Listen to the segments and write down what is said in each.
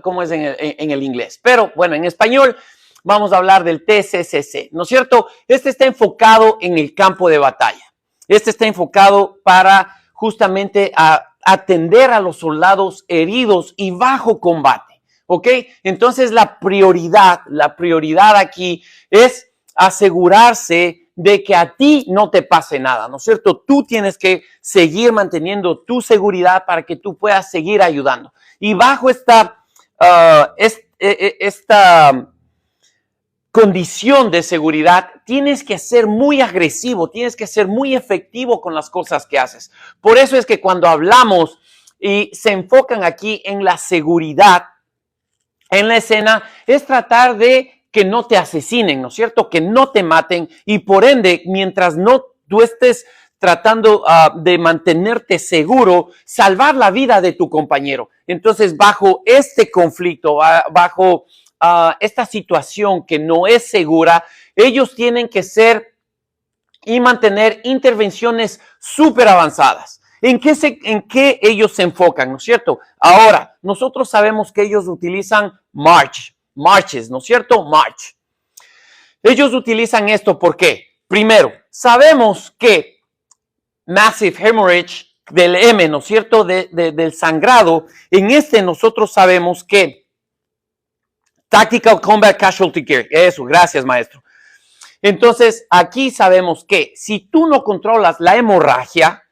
¿cómo es en el inglés? Pero bueno, en español vamos a hablar del TCCC, ¿no es cierto? Este está enfocado en el campo de batalla. Este está enfocado para justamente atender a los soldados heridos y bajo combate, ¿ok? Entonces la prioridad aquí es asegurarse de que a ti no te pase nada, ¿no es cierto? Tú tienes que seguir manteniendo tu seguridad para que tú puedas seguir ayudando. Y bajo esta condición de seguridad, tienes que ser muy agresivo, tienes que ser muy efectivo con las cosas que haces. Por eso es que cuando hablamos y se enfocan aquí en la seguridad en la escena, es tratar de que no te asesinen, ¿no es cierto? Que no te maten y por ende, mientras no tú estés tratando de mantenerte seguro, salvar la vida de tu compañero. Entonces, bajo este conflicto, bajo esta situación que no es segura, ellos tienen que ser y mantener intervenciones súper avanzadas. ¿En qué ellos se enfocan, no es cierto? Ahora, nosotros sabemos que ellos utilizan marches, ¿no es cierto? March. Ellos utilizan esto, ¿por qué? Primero, sabemos que massive hemorrhage del M, ¿no es cierto? Del sangrado, en nosotros sabemos que Tactical Combat Casualty Care, eso, gracias maestro. Entonces, aquí sabemos que si tú no controlas la hemorragia,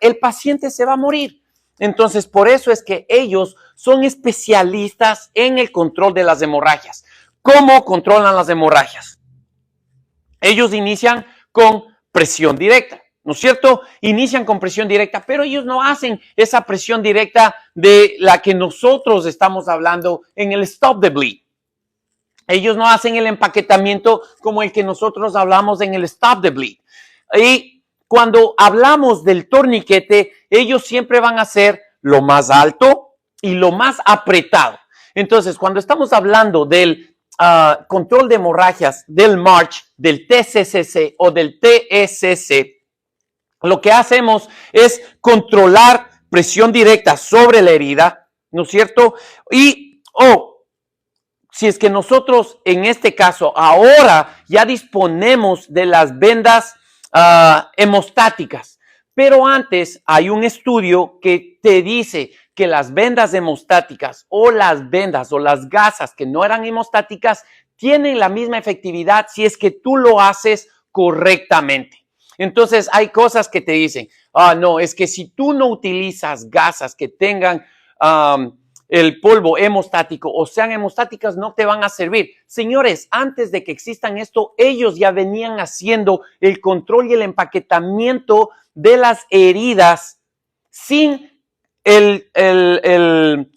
el paciente se va a morir. Entonces, por eso es que ellos son especialistas en el control de las hemorragias. ¿Cómo controlan las hemorragias? Ellos inician con presión directa, ¿no es cierto? Inician con presión directa, pero ellos no hacen esa presión directa de la que nosotros estamos hablando en el Stop the Bleed. Ellos no hacen el empaquetamiento como el que nosotros hablamos en el Stop the Bleed. Y cuando hablamos del torniquete, ellos siempre van a hacer lo más alto y lo más apretado. Entonces, cuando estamos hablando del control de hemorragias, del March, del TCCC o del TSC, lo que hacemos es controlar presión directa sobre la herida, ¿no es cierto? Y, si es que nosotros en este caso ahora ya disponemos de las vendas hemostáticas, pero antes hay un estudio que te dice que las vendas hemostáticas o las vendas o las gasas que no eran hemostáticas tienen la misma efectividad si es que tú lo haces correctamente. Entonces hay cosas que te dicen, no, es que si tú no utilizas gasas que tengan el polvo hemostático o sean hemostáticas, no te van a servir. Señores, antes de que existan esto, ellos ya venían haciendo el control y el empaquetamiento de las heridas sin el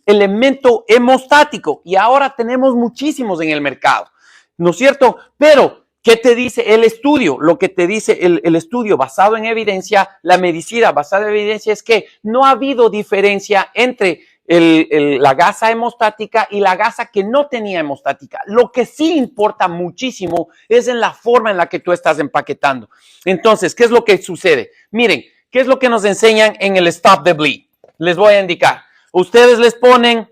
elemento hemostático. Y ahora tenemos muchísimos en el mercado, ¿no es cierto? Pero, ¿qué te dice el estudio? Lo que te dice el estudio basado en evidencia, la medicina basada en evidencia es que no ha habido diferencia entre la gasa hemostática y la gasa que no tenía hemostática. Lo que sí importa muchísimo es en la forma en la que tú estás empaquetando. Entonces, ¿qué es lo que sucede? Miren, ¿qué es lo que nos enseñan en el Stop the Bleed? Les voy a indicar. Ustedes les ponen,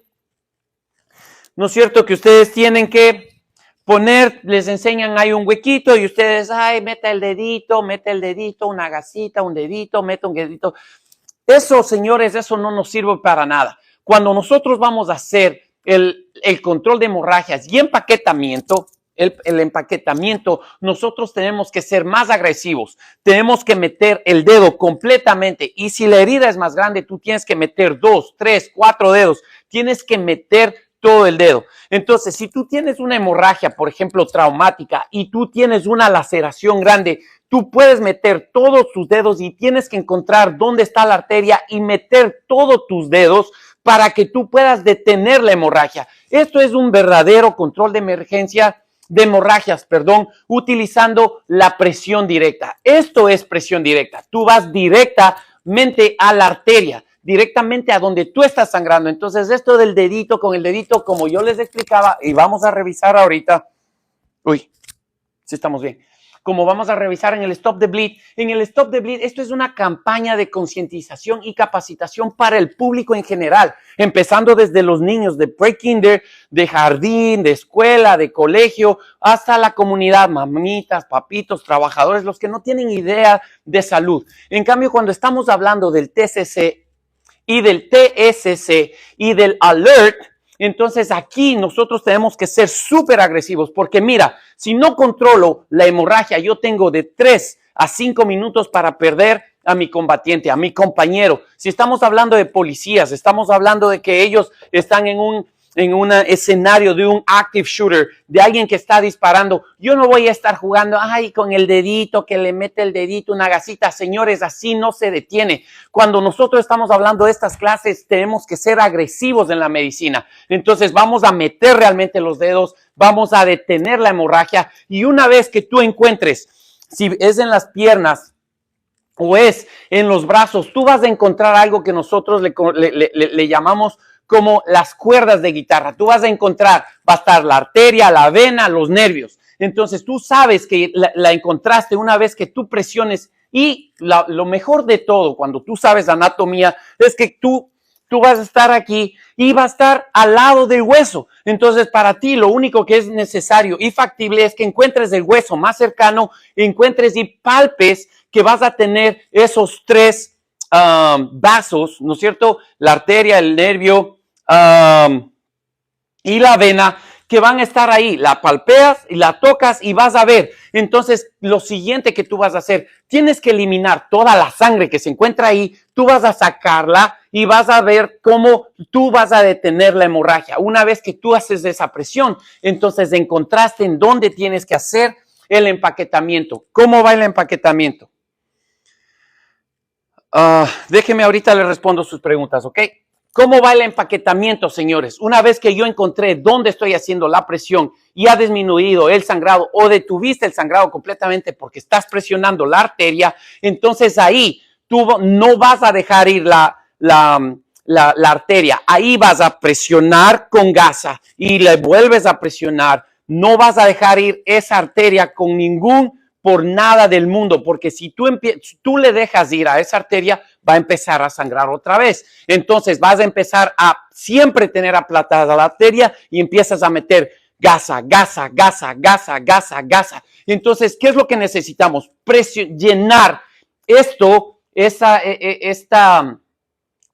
¿no es cierto? Que ustedes tienen que poner, les enseñan, hay un huequito y ustedes, mete el dedito, una gasita, un dedito, mete un dedito. Eso, señores, eso no nos sirve para nada. Cuando nosotros vamos a hacer el control de hemorragias y empaquetamiento, el empaquetamiento, nosotros tenemos que ser más agresivos. Tenemos que meter el dedo completamente. Y si la herida es más grande, tú tienes que meter 2, 3, 4 dedos. Tienes que meter todo el dedo. Entonces, si tú tienes una hemorragia, por ejemplo, traumática, y tú tienes una laceración grande, tú puedes meter todos tus dedos y tienes que encontrar dónde está la arteria y meter todos tus dedos para que tú puedas detener la hemorragia. Esto es un verdadero control de hemorragias, utilizando la presión directa. Esto es presión directa. Tú vas directamente a la arteria, directamente a donde tú estás sangrando. Entonces, esto del dedito con el dedito, como yo les explicaba, y vamos a revisar ahorita. Uy, sí estamos bien. como vamos a revisar en el Stop the Bleed. En el Stop the Bleed, esto es una campaña de concientización y capacitación para el público en general, empezando desde los niños de pre-kinder, de jardín, de escuela, de colegio, hasta la comunidad, mamitas, papitos, trabajadores, los que no tienen idea de salud. En cambio, cuando estamos hablando del TCC y del TSC y del alert, entonces aquí nosotros tenemos que ser súper agresivos, porque mira, si no controlo la hemorragia, yo tengo de 3 a 5 minutos para perder a mi combatiente, a mi compañero. Si estamos hablando de policías, estamos hablando de que ellos están en un escenario de un active shooter, de alguien que está disparando. Yo no voy a estar jugando, con el dedito, que le mete el dedito, una gasita. Señores, así no se detiene. Cuando nosotros estamos hablando de estas clases, tenemos que ser agresivos en la medicina. Entonces vamos a meter realmente los dedos, vamos a detener la hemorragia, y una vez que tú encuentres, si es en las piernas o es en los brazos, tú vas a encontrar algo que nosotros le llamamos como las cuerdas de guitarra. Tú vas a encontrar, va a estar la arteria, la vena, los nervios. Entonces tú sabes que la encontraste una vez que tú presiones, y lo mejor de todo, cuando tú sabes anatomía, es que tú vas a estar aquí y va a estar al lado del hueso. Entonces para ti lo único que es necesario y factible es que encuentres el hueso más cercano, encuentres y palpes que vas a tener esos 3 vasos, ¿no es cierto? La arteria, el nervio, y la vena, que van a estar ahí. La palpeas y la tocas y vas a ver. Entonces, lo siguiente que tú vas a hacer, tienes que eliminar toda la sangre que se encuentra ahí. Tú vas a sacarla y vas a ver cómo tú vas a detener la hemorragia. Una vez que tú haces esa presión, entonces encontraste en dónde tienes que hacer el empaquetamiento. ¿Cómo va el empaquetamiento? Déjeme ahorita le respondo sus preguntas, ¿ok? ¿Cómo va el empaquetamiento, señores? Una vez que yo encontré dónde estoy haciendo la presión y ha disminuido el sangrado o detuviste el sangrado completamente porque estás presionando la arteria, entonces ahí tú no vas a dejar ir la arteria. Ahí vas a presionar con gasa y le vuelves a presionar. No vas a dejar ir esa arteria por nada del mundo, porque si tú le dejas ir a esa arteria, va a empezar a sangrar otra vez. Entonces vas a empezar a siempre tener aplatada la arteria y empiezas a meter gasa. Entonces, ¿qué es lo que necesitamos? Llenar esta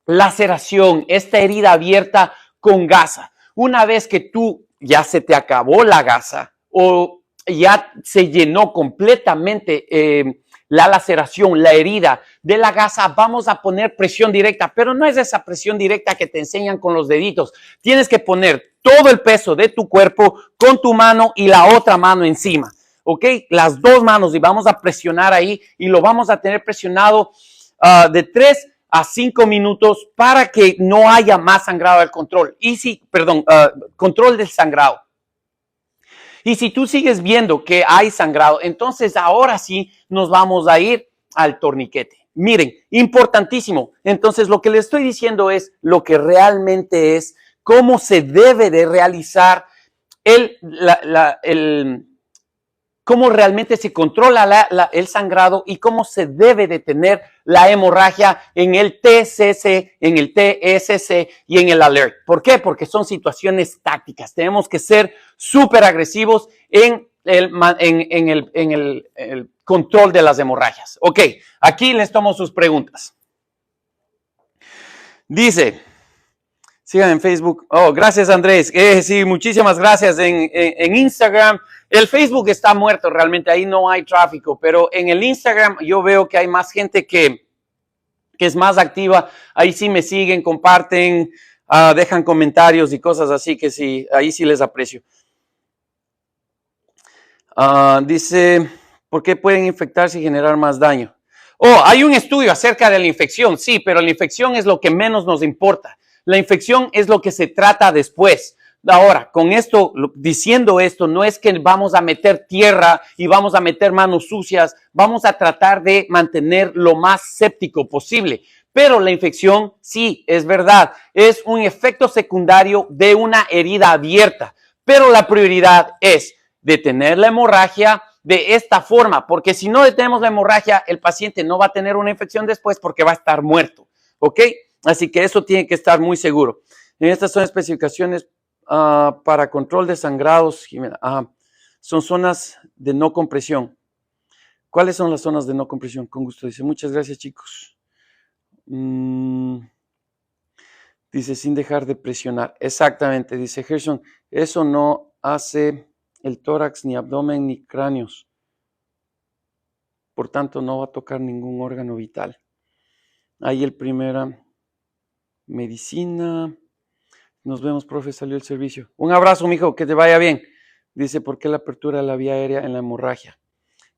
laceración, esta herida abierta con gasa. Una vez que tú ya se te acabó la gasa o ya se llenó completamente la laceración, la herida de la gasa, vamos a poner presión directa, pero no es esa presión directa que te enseñan con los deditos. Tienes que poner todo el peso de tu cuerpo con tu mano y la otra mano encima, ¿ok? Las 2 manos, y vamos a presionar ahí y lo vamos a tener presionado de 3 a 5 minutos para que no haya más sangrado del control. Control del sangrado. Y si tú sigues viendo que hay sangrado, entonces ahora sí nos vamos a ir al torniquete. Miren, importantísimo. Entonces lo que les estoy diciendo es lo que realmente es, cómo se debe de realizar cómo realmente se controla el sangrado y cómo se debe detener la hemorragia en el TCC, en el TSC y en el alert. ¿Por qué? Porque son situaciones tácticas. Tenemos que ser súper agresivos en el control de las hemorragias. Ok, aquí les tomo sus preguntas. Dice, sigan en Facebook. Oh, gracias, Andrés. Sí, muchísimas gracias. En Instagram, el Facebook está muerto realmente, ahí no hay tráfico, pero en el Instagram yo veo que hay más gente que es más activa. Ahí sí me siguen, comparten, dejan comentarios y cosas así que sí, ahí sí les aprecio. Dice, ¿por qué pueden infectarse y generar más daño? Oh, hay un estudio acerca de la infección, sí, pero la infección es lo que menos nos importa. La infección es lo que se trata después. Ahora, con esto, diciendo esto, no es que vamos a meter tierra y vamos a meter manos sucias, vamos a tratar de mantener lo más séptico posible. Pero la infección, sí, es verdad, es un efecto secundario de una herida abierta. Pero la prioridad es detener la hemorragia de esta forma, porque si no detenemos la hemorragia, el paciente no va a tener una infección después porque va a estar muerto, ¿ok? Así que eso tiene que estar muy seguro. En estas son especificaciones para control de sangrados, Jimena. Son zonas de no compresión. ¿Cuáles son las zonas de no compresión? Con gusto, dice. Muchas gracias, chicos. Dice, sin dejar de presionar. Exactamente, dice Gerson. Eso no hace el tórax, ni abdomen, ni cráneos. Por tanto, no va a tocar ningún órgano vital. Ahí el primera medicina. Nos vemos, profe, salió el servicio. Un abrazo, mijo, que te vaya bien. Dice, ¿por qué la apertura de la vía aérea en la hemorragia?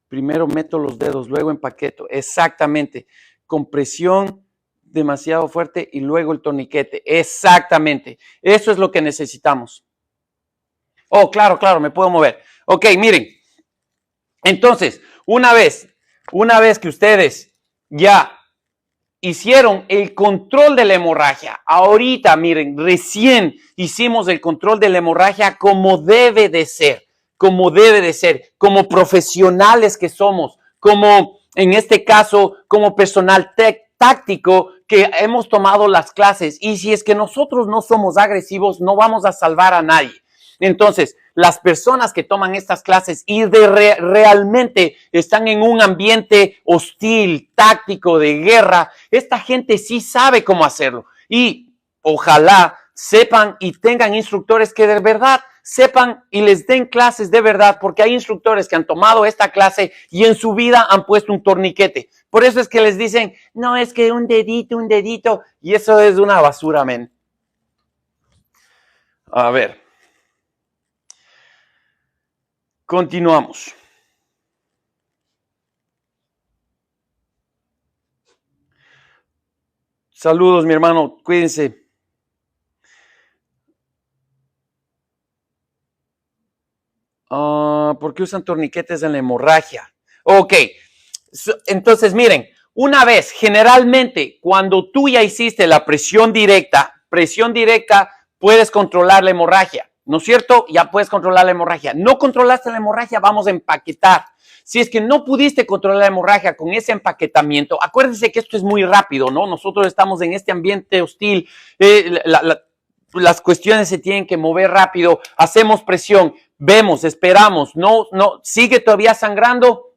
Primero meto los dedos, luego empaqueto. Exactamente. Compresión demasiado fuerte y luego el torniquete. Exactamente. Eso es lo que necesitamos. Oh, claro, me puedo mover. Ok, miren. Entonces, una vez que ustedes ya hicieron el control de la hemorragia, ahorita, miren, recién hicimos el control de la hemorragia como debe de ser, como profesionales que somos, como en este caso, como personal táctico que hemos tomado las clases. Y si es que nosotros no somos agresivos, no vamos a salvar a nadie. Entonces, las personas que toman estas clases y realmente están en un ambiente hostil, táctico, de guerra, esta gente sí sabe cómo hacerlo. Y ojalá sepan y tengan instructores que de verdad sepan y les den clases de verdad, porque hay instructores que han tomado esta clase y en su vida han puesto un torniquete. Por eso es que les dicen, no, es que un dedito, y eso es una basura, men. A ver. Continuamos. Saludos, mi hermano. Cuídense. ¿Por qué usan torniquetes en la hemorragia? Ok. Entonces, miren, una vez, generalmente, cuando tú ya hiciste la presión directa, puedes controlar la hemorragia. ¿No es cierto? Ya puedes controlar la hemorragia. No controlaste la hemorragia, vamos a empaquetar. Si es que no pudiste controlar la hemorragia con ese empaquetamiento, acuérdense que esto es muy rápido, ¿no? Nosotros estamos en este ambiente hostil, las cuestiones se tienen que mover rápido, hacemos presión, vemos, esperamos, no, sigue todavía sangrando,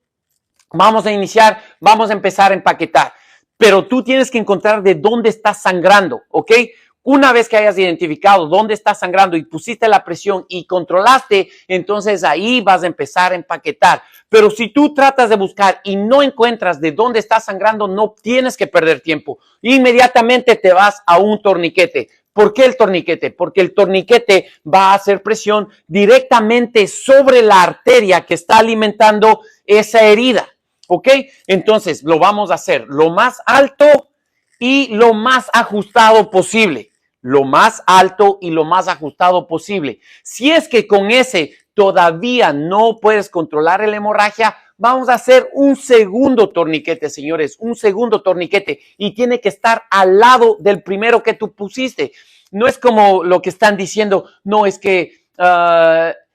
vamos a iniciar, vamos a empezar a empaquetar. Pero tú tienes que encontrar de dónde está sangrando, ¿ok? Una vez que hayas identificado dónde está sangrando y pusiste la presión y controlaste, entonces ahí vas a empezar a empaquetar. Pero si tú tratas de buscar y no encuentras de dónde está sangrando, no tienes que perder tiempo. Inmediatamente te vas a un torniquete. ¿Por qué el torniquete? Porque el torniquete va a hacer presión directamente sobre la arteria que está alimentando esa herida. ¿Ok? Entonces lo vamos a hacer lo más alto y lo más ajustado posible. Lo más alto y lo más ajustado posible. Si es que con ese todavía no puedes controlar la hemorragia, vamos a hacer un segundo torniquete, señores, un segundo torniquete, y tiene que estar al lado del primero que tú pusiste. No es como lo que están diciendo, no, es que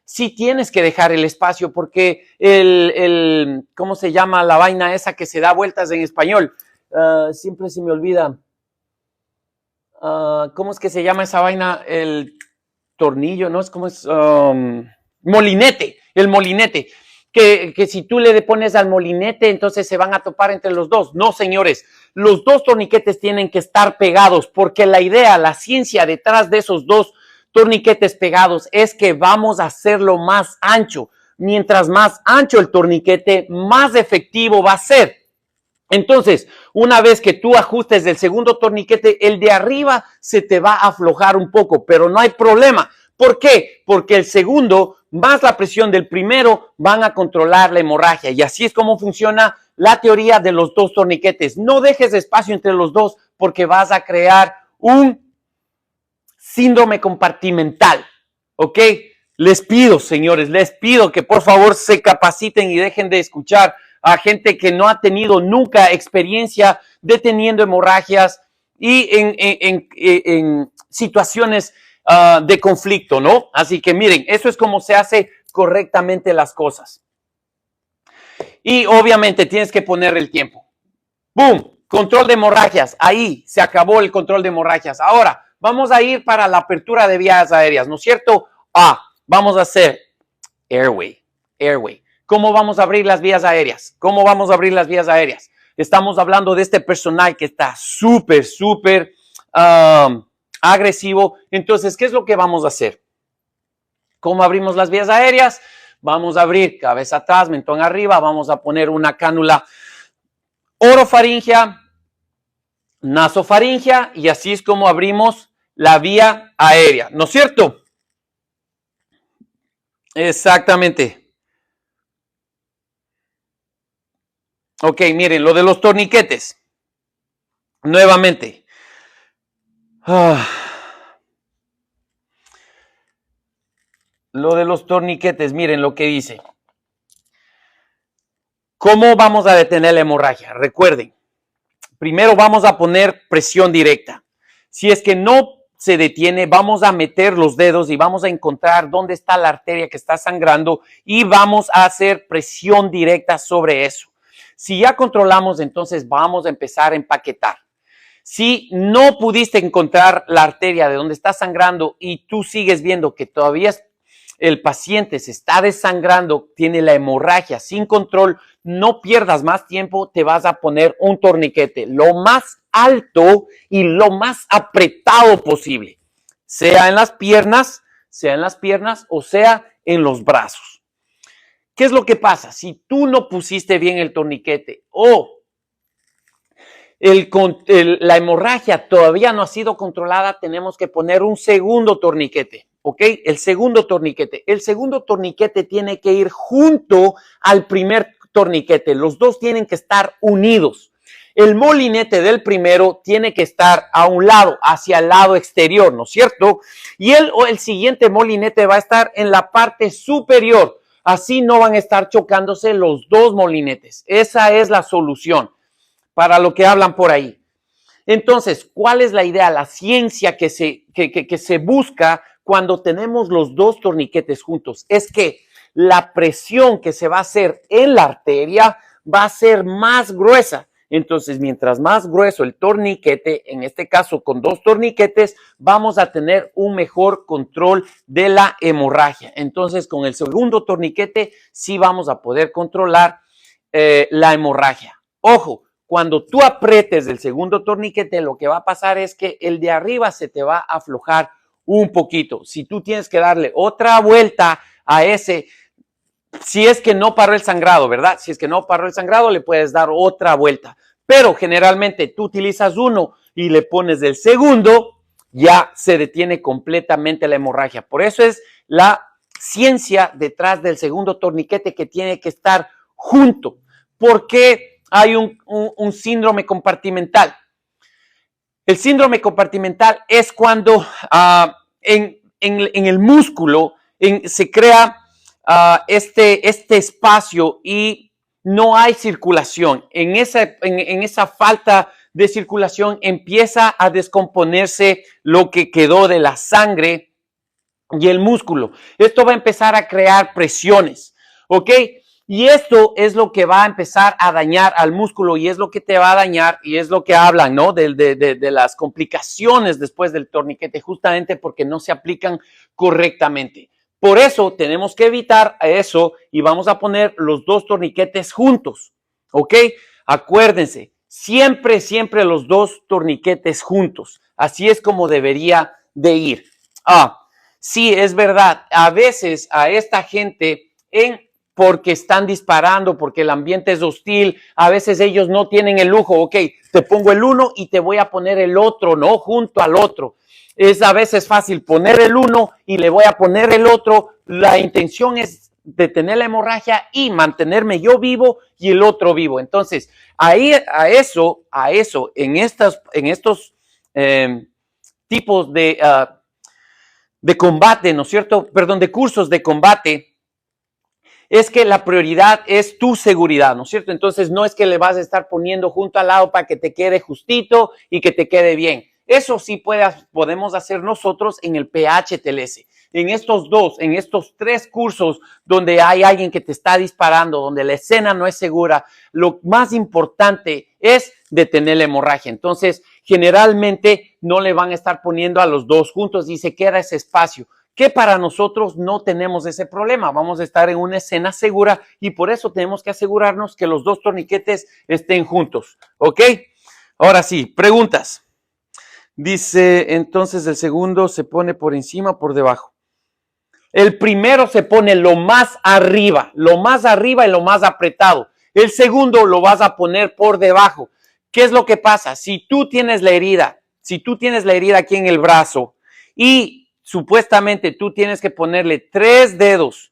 sí tienes que dejar el espacio porque ¿cómo se llama la vaina esa que se da vueltas en español? Siempre se me olvida. ¿Cómo es que se llama esa vaina? El tornillo, ¿no? ¿Cómo es? Molinete, el molinete. Que si tú le pones al molinete, entonces se van a topar entre los dos. No, señores, los dos torniquetes tienen que estar pegados, porque la idea, la ciencia detrás de esos dos torniquetes pegados es que vamos a hacerlo más ancho. Mientras más ancho el torniquete, más efectivo va a ser. Entonces, una vez que tú ajustes el segundo torniquete, el de arriba se te va a aflojar un poco, pero no hay problema. ¿Por qué? Porque el segundo más la presión del primero van a controlar la hemorragia. Y así es como funciona la teoría de los dos torniquetes. No dejes espacio entre los dos porque vas a crear un síndrome compartimental. ¿Ok? Les pido, señores, les pido que por favor se capaciten y dejen de escuchar a gente que no ha tenido nunca experiencia deteniendo hemorragias y en situaciones de conflicto, ¿no? Así que miren, eso es como se hace correctamente las cosas. Y obviamente tienes que poner el tiempo. ¡Boom! Control de hemorragias. Ahí se acabó el control de hemorragias. Ahora, vamos a ir para la apertura de vías aéreas, ¿no es cierto? Vamos a hacer airway. ¿Cómo vamos a abrir las vías aéreas? Estamos hablando de este personal que está súper agresivo. Entonces, ¿qué es lo que vamos a hacer? ¿Cómo abrimos las vías aéreas? Vamos a abrir cabeza atrás, mentón arriba. Vamos a poner una cánula orofaringea, nasofaringea, y así es como abrimos la vía aérea, ¿no es cierto? Exactamente. Ok, miren, lo de los torniquetes. Nuevamente. Lo de los torniquetes, miren lo que dice. ¿Cómo vamos a detener la hemorragia? Recuerden, primero vamos a poner presión directa. Si es que no se detiene, vamos a meter los dedos y vamos a encontrar dónde está la arteria que está sangrando y vamos a hacer presión directa sobre eso. Si ya controlamos, entonces vamos a empezar a empaquetar. Si no pudiste encontrar la arteria de donde está sangrando y tú sigues viendo que todavía el paciente se está desangrando, tiene la hemorragia sin control, no pierdas más tiempo, te vas a poner un torniquete lo más alto y lo más apretado posible, sea en las piernas o sea en los brazos. ¿Qué es lo que pasa? Si tú no pusiste bien el torniquete o la hemorragia todavía no ha sido controlada, tenemos que poner un segundo torniquete, ¿ok? El segundo torniquete tiene que ir junto al primer torniquete. Los dos tienen que estar unidos. El molinete del primero tiene que estar a un lado, hacia el lado exterior, ¿no es cierto? Y el siguiente molinete va a estar en la parte superior. Así no van a estar chocándose los dos molinetes. Esa es la solución para lo que hablan por ahí. Entonces, ¿cuál es la idea? La ciencia que se busca cuando tenemos los dos torniquetes juntos es que la presión que se va a hacer en la arteria va a ser más gruesa. Entonces, mientras más grueso el torniquete, en este caso con dos torniquetes, vamos a tener un mejor control de la hemorragia. Entonces, con el segundo torniquete sí vamos a poder controlar la hemorragia. Ojo, cuando tú aprietes el segundo torniquete, lo que va a pasar es que el de arriba se te va a aflojar un poquito. Si tú tienes que darle otra vuelta a ese, si es que no paró el sangrado, ¿verdad? Si es que no paró el sangrado, le puedes dar otra vuelta. Pero generalmente tú utilizas uno y le pones el segundo, ya se detiene completamente la hemorragia. Por eso es la ciencia detrás del segundo torniquete que tiene que estar junto. ¿Por qué hay un síndrome compartimental? El síndrome compartimental es cuando en el músculo se crea este espacio y no hay circulación. En esa falta de circulación empieza a descomponerse lo que quedó de la sangre y el músculo. Esto va a empezar a crear presiones, ¿ok? Y esto es lo que va a empezar a dañar al músculo y es lo que te va a dañar y es lo que hablan, ¿no? De las complicaciones después del torniquete, justamente porque no se aplican correctamente. Por eso tenemos que evitar eso y vamos a poner los dos torniquetes juntos, ¿ok? Acuérdense, siempre los dos torniquetes juntos. Así es como debería de ir. Sí, es verdad, a veces a esta gente porque están disparando, porque el ambiente es hostil, a veces ellos no tienen el lujo, ok, te pongo el uno y te voy a poner el otro, ¿no? Junto al otro. Es a veces fácil poner el uno y le voy a poner el otro. La intención es detener la hemorragia y mantenerme yo vivo y el otro vivo. Entonces, ahí a eso, en estos tipos de combate, ¿no es cierto? Perdón, de cursos de combate, es que la prioridad es tu seguridad, ¿no es cierto? Entonces, no es que le vas a estar poniendo junto al lado para que te quede justito y que te quede bien. Eso sí podemos hacer nosotros en el PHTLS. En estos 3 cursos donde hay alguien que te está disparando, donde la escena no es segura, lo más importante es detener la hemorragia. Entonces, generalmente no le van a estar poniendo a los 2 juntos y se queda ese espacio, que para nosotros no tenemos ese problema. Vamos a estar en una escena segura y por eso tenemos que asegurarnos que los 2 torniquetes estén juntos. ¿Ok? Ahora sí, preguntas. Dice, entonces el segundo se pone por encima o por debajo. El primero se pone lo más arriba y lo más apretado. El segundo lo vas a poner por debajo. ¿Qué es lo que pasa? Si tú tienes la herida aquí en el brazo y supuestamente tú tienes que ponerle 3 dedos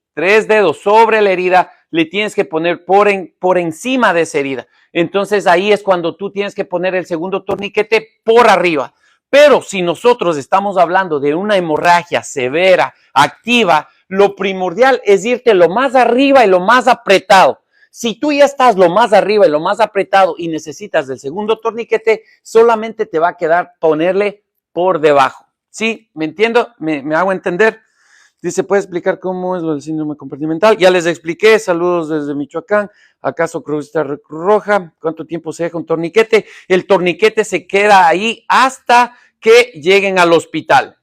sobre la herida, le tienes que poner por encima de esa herida. Entonces ahí es cuando tú tienes que poner el segundo torniquete por arriba. Pero si nosotros estamos hablando de una hemorragia severa, activa, lo primordial es irte lo más arriba y lo más apretado. Si tú ya estás lo más arriba y lo más apretado y necesitas del segundo torniquete, solamente te va a quedar ponerle por debajo. ¿Sí? ¿Me entiendo? ¿Me hago entender? Dice, ¿puede explicar cómo es lo del síndrome compartimental? Ya les expliqué, saludos desde Michoacán. ¿Acaso Cruz Roja? ¿Cuánto tiempo se deja un torniquete? El torniquete se queda ahí hasta que lleguen al hospital.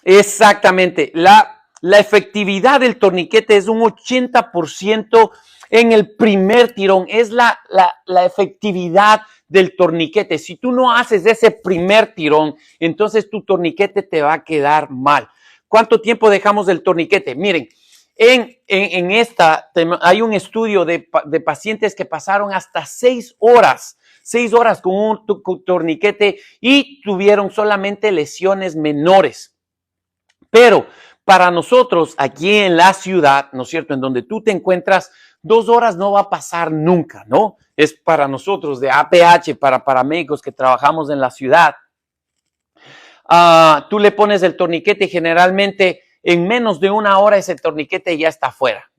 Exactamente. La efectividad del torniquete es un 80% en el primer tirón. Es la efectividad del torniquete. Si tú no haces ese primer tirón, entonces tu torniquete te va a quedar mal. ¿Cuánto tiempo dejamos del torniquete? Miren, en esta hay un estudio de pacientes que pasaron hasta 6 horas con un torniquete y tuvieron solamente lesiones menores. Pero para nosotros aquí en la ciudad, ¿no es cierto?, en donde tú te encuentras, 2 horas no va a pasar nunca, ¿no? Es para nosotros de APH, para paramédicos que trabajamos en la ciudad. Tú le pones el torniquete y generalmente en menos de 1 hora ese torniquete ya está fuera.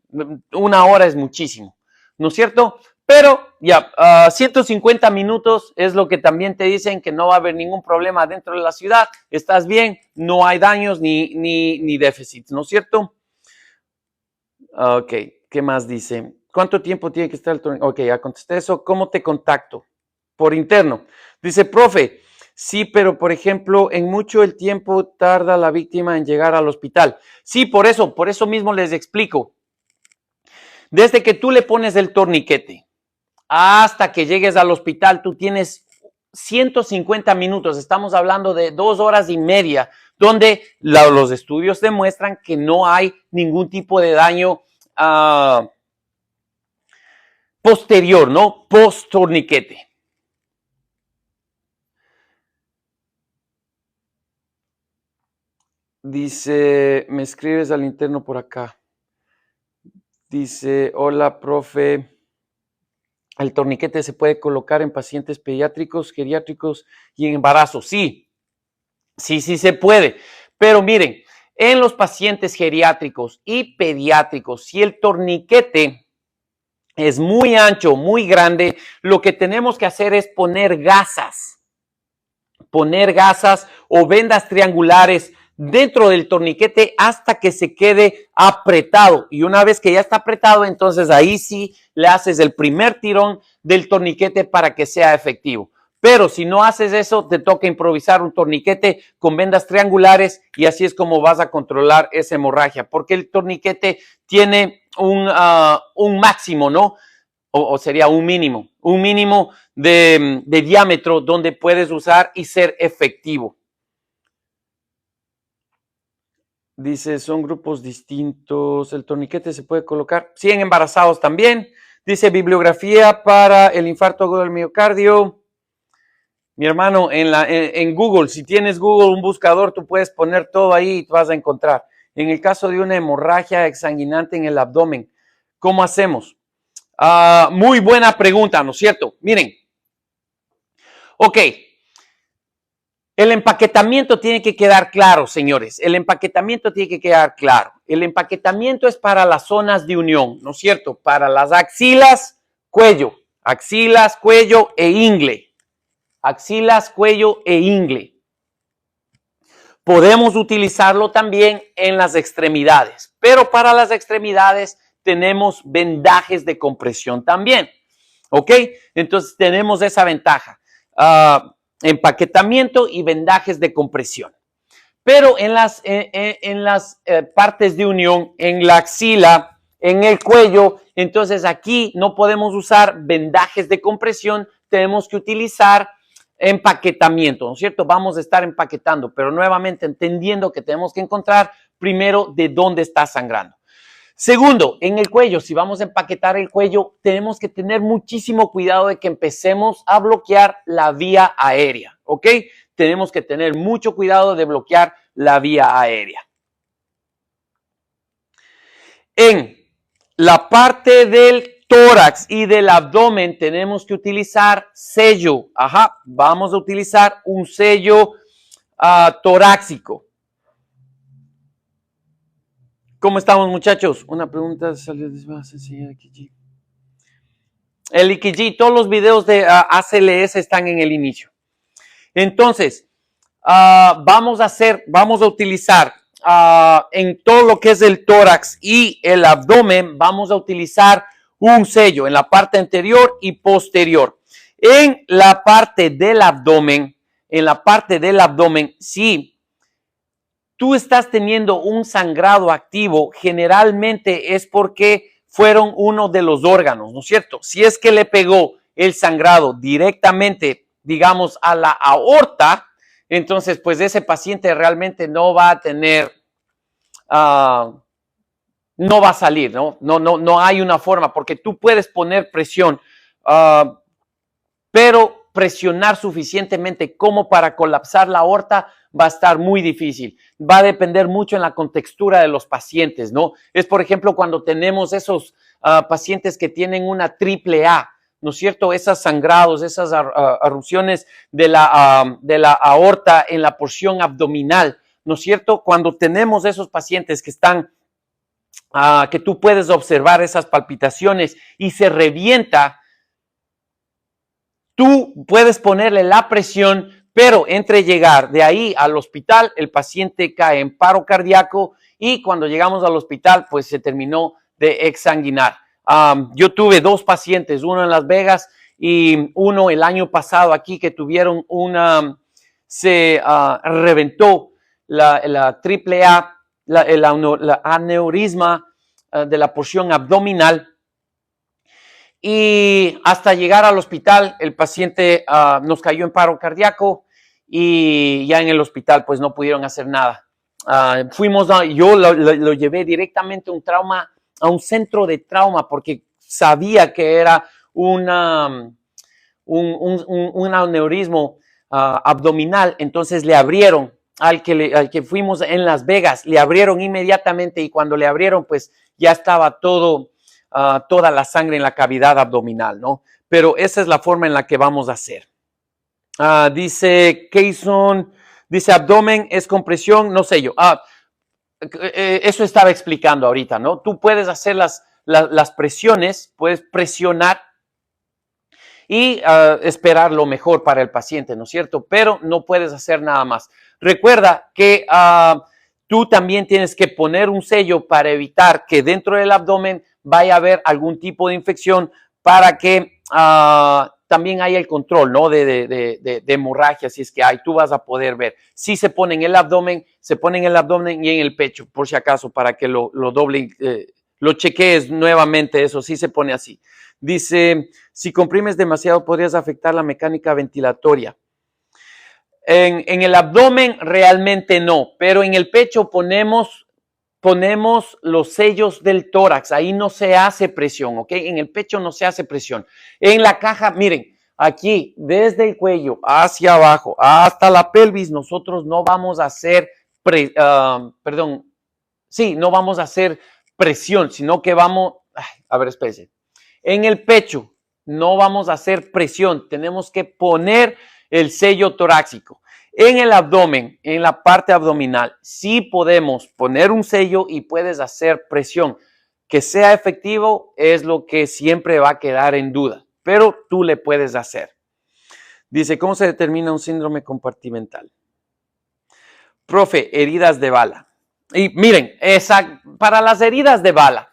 1 hora es muchísimo, ¿no es cierto? Pero ya, 150 minutos es lo que también te dicen que no va a haber ningún problema dentro de la ciudad. Estás bien, no hay daños ni déficits, ¿no es cierto? Ok, ¿qué más dice? ¿Cuánto tiempo tiene que estar el torniquete? Ok, ya contesté eso. ¿Cómo te contacto? Por interno. Dice, profe, sí, pero por ejemplo, en mucho el tiempo tarda la víctima en llegar al hospital. Sí, por eso mismo les explico. Desde que tú le pones el torniquete hasta que llegues al hospital, tú tienes 150 minutos. Estamos hablando de 2 horas y media, donde los estudios demuestran que no hay ningún tipo de daño posterior, ¿no? Post-torniquete. Dice, me escribes al interno por acá. Dice, hola, profe. ¿El torniquete se puede colocar en pacientes pediátricos, geriátricos y en embarazo? Sí se puede. Pero miren, en los pacientes geriátricos y pediátricos, si el torniquete es muy ancho, muy grande, lo que tenemos que hacer es poner gasas o vendas triangulares dentro del torniquete hasta que se quede apretado. Y una vez que ya está apretado, entonces ahí sí le haces el primer tirón del torniquete para que sea efectivo. Pero si no haces eso, te toca improvisar un torniquete con vendas triangulares y así es como vas a controlar esa hemorragia. Porque el torniquete tiene un máximo, ¿no? O sería un mínimo de diámetro donde puedes usar y ser efectivo. Dice, son grupos distintos. ¿El torniquete se puede colocar? Sí, en embarazados también. Dice, bibliografía para el infarto agudo del miocardio. Mi hermano, en Google, si tienes Google, un buscador, tú puedes poner todo ahí y te vas a encontrar. En el caso de una hemorragia exsanguinante en el abdomen, ¿cómo hacemos? Muy buena pregunta, ¿no es cierto? Miren. Ok. El empaquetamiento tiene que quedar claro, señores. El empaquetamiento tiene que quedar claro. El empaquetamiento es para las zonas de unión, ¿no es cierto? Para las axilas, cuello e ingle. axilas, cuello e ingle. Podemos utilizarlo también en las extremidades, pero para las extremidades tenemos vendajes de compresión también. ¿Ok? Entonces tenemos esa ventaja. Empaquetamiento y vendajes de compresión. Pero en las partes de unión, en la axila, en el cuello, entonces aquí no podemos usar vendajes de compresión, tenemos que utilizar empaquetamiento, ¿no es cierto? Vamos a estar empaquetando, pero nuevamente entendiendo que tenemos que encontrar primero de dónde está sangrando. Segundo, en el cuello, si vamos a empaquetar el cuello, tenemos que tener muchísimo cuidado de que empecemos a bloquear la vía aérea, ¿ok? Tenemos que tener mucho cuidado de bloquear la vía aérea. En la parte del tórax y del abdomen tenemos que utilizar sello. Ajá, vamos a utilizar un sello torácico. ¿Cómo estamos, muchachos? Una pregunta salió de el IKG, todos los videos de ACLS están en el inicio. Entonces, vamos a utilizar en todo lo que es el tórax y el abdomen, vamos a utilizar un sello en la parte anterior y posterior. En la parte del abdomen, sí. Tú estás teniendo un sangrado activo, generalmente es porque fueron uno de los órganos, ¿no es cierto? Si es que le pegó el sangrado directamente, digamos, a la aorta, entonces, pues ese paciente realmente no va a tener, no va a salir, ¿no? No hay una forma, porque tú puedes poner presión, pero presionar suficientemente como para colapsar la aorta va a estar muy difícil. Va a depender mucho en la contextura de los pacientes, ¿no? Es, por ejemplo, cuando tenemos esos pacientes que tienen una triple A, ¿no es cierto? Esos sangrados, esas erupciones de la aorta en la porción abdominal, ¿no es cierto? Cuando tenemos esos pacientes que están, que tú puedes observar esas palpitaciones y se revienta, tú puedes ponerle la presión, pero entre llegar de ahí al hospital, el paciente cae en paro cardíaco y cuando llegamos al hospital, pues se terminó de exsanguinar. Yo tuve 2 pacientes, uno en Las Vegas y uno el año pasado aquí que tuvieron se reventó la triple A, la aneurisma de la porción abdominal. Y hasta llegar al hospital, el paciente nos cayó en paro cardíaco y ya en el hospital pues no pudieron hacer nada. Yo lo llevé directamente a un centro de trauma porque sabía que era un aneurismo abdominal, abdominal, le abrieron al que fuimos en Las Vegas, le abrieron inmediatamente y cuando le abrieron pues ya estaba toda la sangre en la cavidad abdominal, ¿no? Pero esa es la forma en la que vamos a hacer. Dice Kayson, dice abdomen es compresión, no sé yo. Eso estaba explicando ahorita, ¿no? Tú puedes hacer las presiones, puedes presionar y esperar lo mejor para el paciente, ¿no es cierto? Pero no puedes hacer nada más. Recuerda que tú también tienes que poner un sello para evitar que dentro del abdomen vaya a haber algún tipo de infección para que también haya el control, ¿no? de hemorragia, si es que hay, tú vas a poder ver. Si se pone en el abdomen, y en el pecho, por si acaso, para que lo doble, lo chequees nuevamente, eso sí se pone así. Dice, si comprimes demasiado podrías afectar la mecánica ventilatoria. En el abdomen realmente no, pero en el pecho ponemos los sellos del tórax, ahí no se hace presión, ¿ok? En el pecho no se hace presión. En la caja, miren, aquí desde el cuello hacia abajo hasta la pelvis, nosotros no vamos a hacer, no vamos a hacer presión, sino que espérense. En el pecho no vamos a hacer presión, tenemos que poner el sello torácico. En el abdomen, en la parte abdominal, sí podemos poner un sello y puedes hacer presión. Que sea efectivo es lo que siempre va a quedar en duda, pero tú le puedes hacer. Dice, ¿cómo se determina un síndrome compartimental? Profe, heridas de bala. Y miren, para las heridas de bala,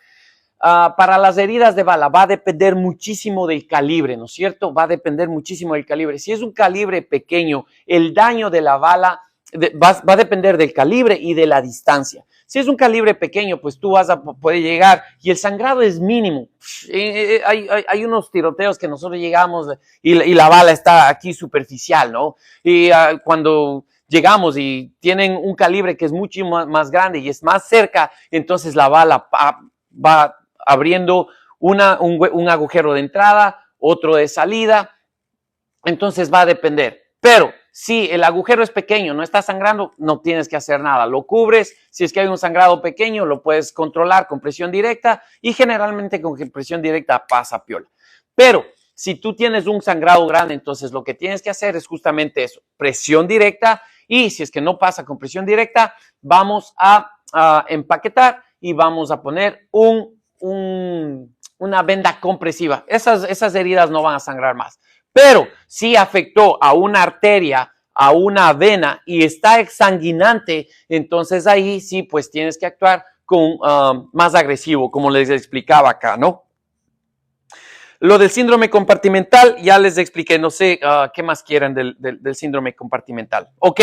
va a depender muchísimo del calibre, ¿no es cierto? Va a depender muchísimo del calibre. Si es un calibre pequeño, el daño de la bala va a depender del calibre y de la distancia. Si es un calibre pequeño, pues tú vas a poder llegar y el sangrado es mínimo. Hay unos tiroteos que nosotros llegamos y la bala está aquí superficial, ¿no? Y cuando llegamos y tienen un calibre que es mucho más grande y es más cerca, entonces la bala va abriendo un agujero de entrada, otro de salida, entonces va a depender. Pero si el agujero es pequeño, no está sangrando, no tienes que hacer nada. Lo cubres, si es que hay un sangrado pequeño, lo puedes controlar con presión directa y generalmente con presión directa pasa piola. Pero si tú tienes un sangrado grande, entonces lo que tienes que hacer es justamente eso, presión directa, y si es que no pasa con presión directa, vamos a empaquetar y vamos a poner una venda compresiva. Esas heridas no van a sangrar más. Pero si afectó a una arteria, a una vena y está exsanguinante, entonces ahí sí, pues tienes que actuar con más agresivo, como les explicaba acá, ¿no? Lo del síndrome compartimental, ya les expliqué, no sé qué más quieren del síndrome compartimental. Ok,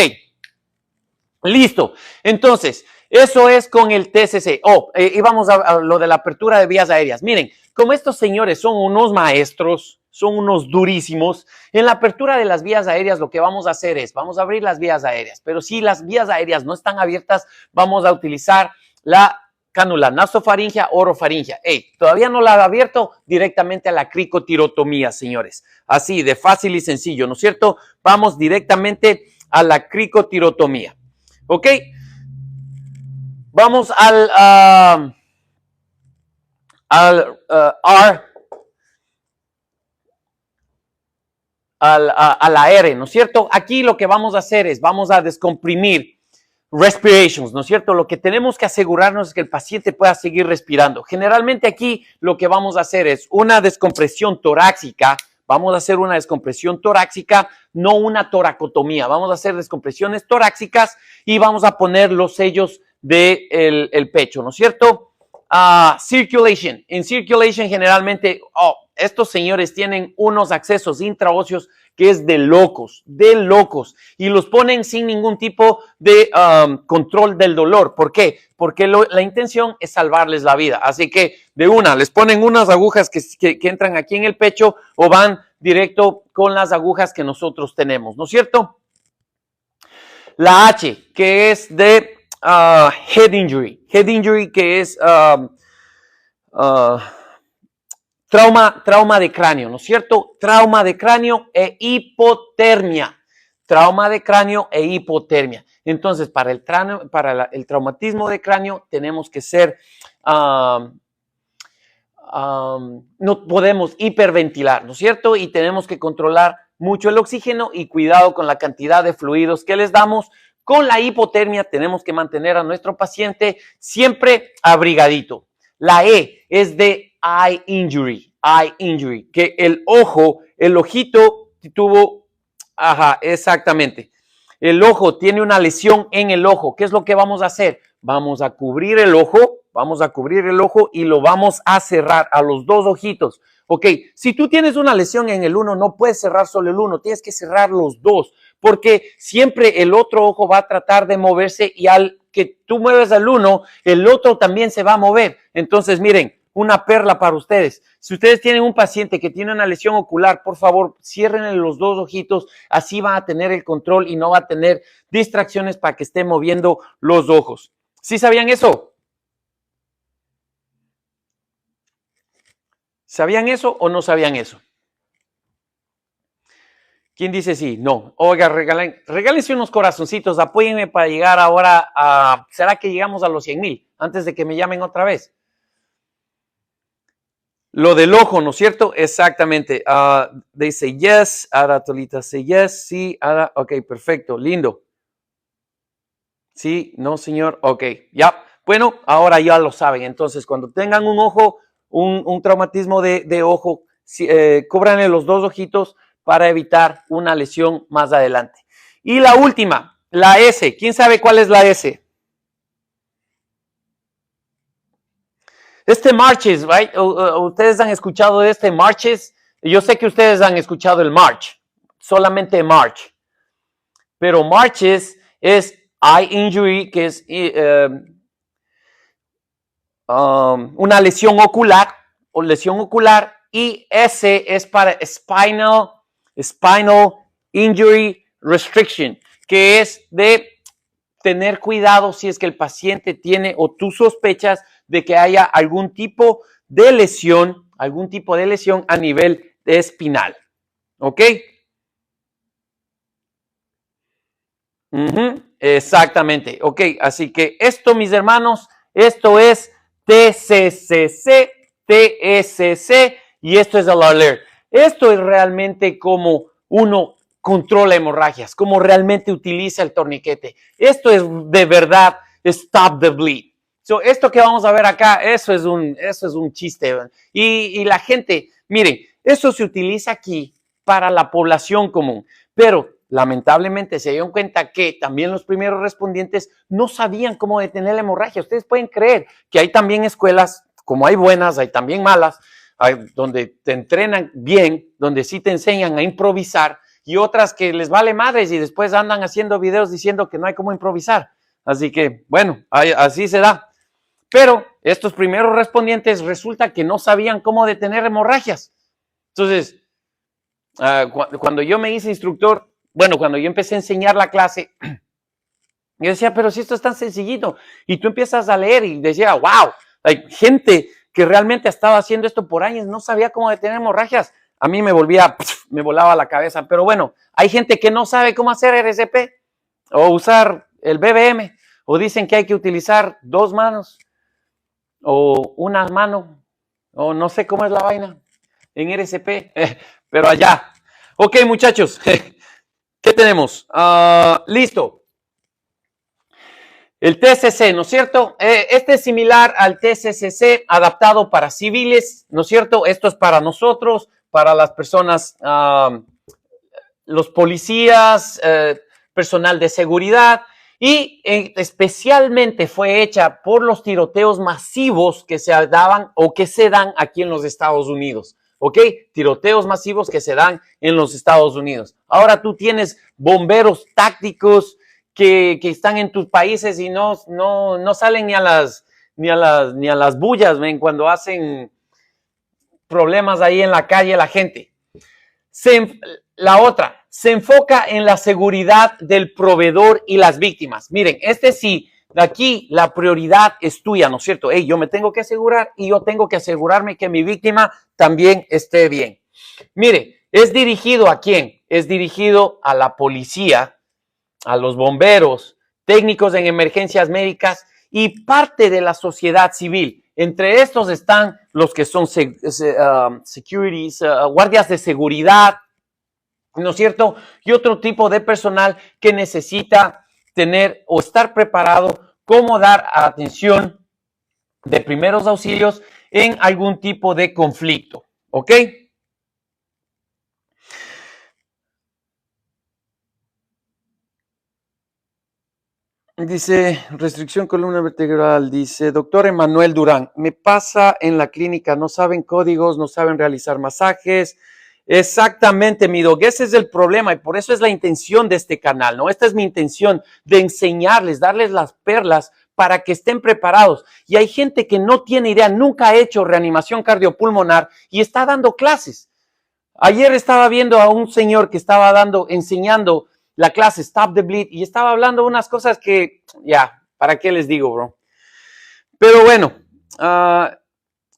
listo. Entonces, eso es con el TCC. Y vamos a lo de la apertura de vías aéreas. Miren, como estos señores son unos maestros, son unos durísimos, en la apertura de las vías aéreas lo que vamos a hacer es, vamos a abrir las vías aéreas, pero si las vías aéreas no están abiertas, vamos a utilizar la cánula nasofaringea, orofaringea. Todavía no la ha abierto, directamente a la cricotirotomía, señores. Así de fácil y sencillo, ¿no es cierto? Vamos directamente a la cricotirotomía. ¿Ok? Vamos a la R, ¿no es cierto? Aquí lo que vamos a hacer es, vamos a descomprimir respirations, ¿no es cierto? Lo que tenemos que asegurarnos es que el paciente pueda seguir respirando. Generalmente aquí lo que vamos a hacer es una descompresión torácica. Vamos a hacer una descompresión torácica, no una toracotomía. Vamos a hacer descompresiones torácicas y vamos a poner los sellos del pecho, ¿no es cierto? Circulation. En circulation generalmente, estos señores tienen unos accesos intraóseos que es de locos, y los ponen sin ningún tipo de control del dolor. ¿Por qué? Porque la intención es salvarles la vida. Así que de una, les ponen unas agujas que entran aquí en el pecho o van directo con las agujas que nosotros tenemos, ¿no es cierto? La H, que es de head injury que es trauma de cráneo, ¿no es cierto? Trauma de cráneo e hipotermia. Trauma de cráneo e hipotermia. Entonces, para el traumatismo de cráneo tenemos que ser, no podemos hiperventilar, ¿no es cierto? Y tenemos que controlar mucho el oxígeno y cuidado con la cantidad de fluidos que les damos. Con la hipotermia tenemos que mantener a nuestro paciente siempre abrigadito. La E es de eye injury, que el ojito tuvo, exactamente. El ojo tiene una lesión en el ojo. ¿Qué es lo que vamos a hacer? Vamos a cubrir el ojo y lo vamos a cerrar a los dos ojitos. Ok, si tú tienes una lesión en el uno, no puedes cerrar solo el uno, tienes que cerrar los dos, porque siempre el otro ojo va a tratar de moverse y al que tú mueves al uno, el otro también se va a mover. Entonces, miren, una perla para ustedes. Si ustedes tienen un paciente que tiene una lesión ocular, por favor, cierren los dos ojitos, así va a tener el control y no va a tener distracciones para que esté moviendo los ojos. ¿Sí sabían eso? ¿Sabían eso o no sabían eso? ¿Quién dice sí? No. Oiga, regálense unos corazoncitos, apóyenme para llegar ahora a... ¿Será que llegamos a los 100,000 antes de que me llamen otra vez? Lo del ojo, ¿no es cierto? Exactamente. They say yes. Ada Tolita say yes. Sí, Ada. Ok, perfecto. Lindo. Sí, no, señor. Ok, ya. Bueno, ahora ya lo saben. Entonces, cuando tengan un ojo, un traumatismo de ojo, cúbranle los dos ojitos para evitar una lesión más adelante. Y la última, la S. ¿Quién sabe cuál es la S? Este Marches, right? Ustedes han escuchado de este Marches. Yo sé que ustedes han escuchado el March, solamente March. Pero Marches es eye injury, que es una lesión ocular y S es para spinal injury restriction, que es de tener cuidado si es que el paciente tiene o tú sospechas de que haya algún tipo de lesión a nivel espinal. ¿Ok? Exactamente. Ok, así que esto, mis hermanos, esto es TCCC, TSC y esto es el alert. Esto es realmente como uno controla hemorragias, cómo realmente utiliza el torniquete. Esto es de verdad stop the bleed. So, esto que vamos a ver acá, eso es un chiste. Y la gente, miren, eso se utiliza aquí para la población común, pero lamentablemente se dieron cuenta que también los primeros respondientes no sabían cómo detener la hemorragia. Ustedes pueden creer que hay también escuelas, como hay buenas, hay también malas, donde te entrenan bien, donde sí te enseñan a improvisar, y otras que les vale madres y después andan haciendo videos diciendo que no hay cómo improvisar. Así que, bueno, así se da. Pero estos primeros respondientes resulta que no sabían cómo detener hemorragias. Entonces, cuando yo me hice instructor, bueno, cuando yo empecé a enseñar la clase, yo decía, pero si esto es tan sencillito, y tú empiezas a leer y decía, wow, hay gente que realmente estaba haciendo esto por años, no sabía cómo detener hemorragias. A mí me volaba la cabeza, pero bueno, hay gente que no sabe cómo hacer RCP o usar el BBM, o dicen que hay que utilizar 2 manos o una mano, o no sé cómo es la vaina en RCP, pero allá. Ok, muchachos, ¿qué tenemos? Listo. El TCC, ¿no es cierto? Este es similar al TCCC adaptado para civiles, ¿no es cierto? Esto es para nosotros, para las personas, los policías, personal de seguridad, y especialmente fue hecha por los tiroteos masivos que se daban o que se dan aquí en los Estados Unidos. ¿Ok? Tiroteos masivos que se dan en los Estados Unidos. Ahora tú tienes bomberos tácticos que están en tus países y no salen ni a las bullas, ven, cuando hacen problemas ahí en la calle la gente. La otra, se enfoca en la seguridad del proveedor y las víctimas. Miren, sí, aquí la prioridad es tuya, ¿no es cierto? Yo me tengo que asegurar y yo tengo que asegurarme que mi víctima también esté bien. Mire, ¿es dirigido a quién? Es dirigido a la policía, a los bomberos, técnicos en emergencias médicas y parte de la sociedad civil. Entre estos están los que son securities, guardias de seguridad, ¿no es cierto? Y otro tipo de personal que necesita tener o estar preparado cómo dar atención de primeros auxilios en algún tipo de conflicto. ¿Ok? Dice, restricción columna vertebral, dice, doctor Emanuel Durán, me pasa en la clínica, no saben códigos, no saben realizar masajes. Exactamente, mi doc, ese es el problema y por eso es la intención de este canal, ¿no? Esta es mi intención de enseñarles, darles las perlas para que estén preparados. Y hay gente que no tiene idea, nunca ha hecho reanimación cardiopulmonar y está dando clases. Ayer estaba viendo a un señor que estaba enseñando la clase Stop the Bleed y estaba hablando unas cosas que, ya, ¿para qué les digo, bro? Pero bueno,